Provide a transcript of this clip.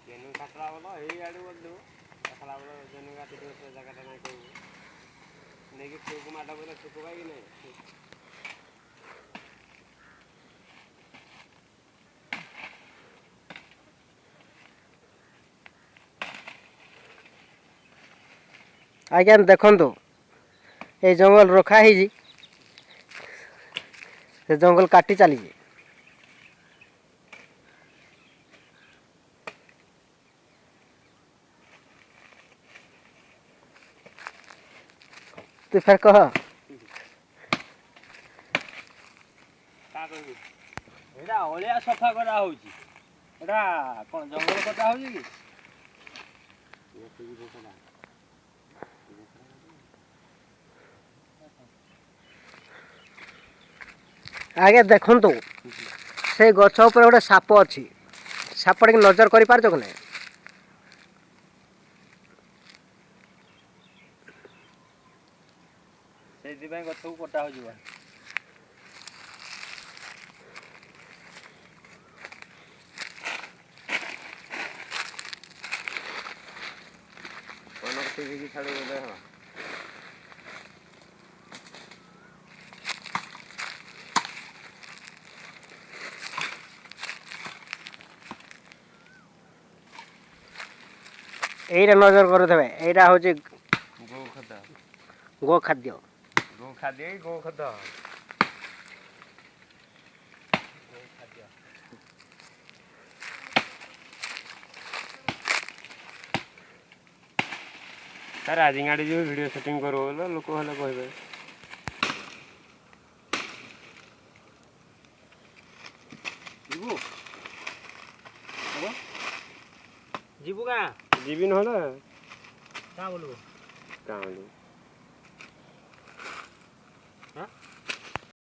जेनु काटला बोलो एई आडू बोल दो काटला बोलो जेनु काटी दो से जगह ना कहू नेकी ठोक माडा बोले ठोक भाई नहीं आज्ञा देखो ये जंगल रखा है जंगल काटी चली तू फिर कह एटा ओलिया सफा करा होची एटा कोन जंगल कटा होची की आगे देखो से गछ ऊपर गोटे साप अच्छी साप टे नजर कर पार्छ कि नहीं सेति ପାଇଁ गछ को कटा हो जिबा कोन टीवी की छाड़ दे हा एटा नजर करुवे एटा हूँ गो खाद्य गो खाद्य गो खाद्य सर आज गाड़ी जो वीडियो शूटिंग करो बोलो लोक हेले कहबे जीबू जीबू का जीवी न होला का बोलबो का बोलू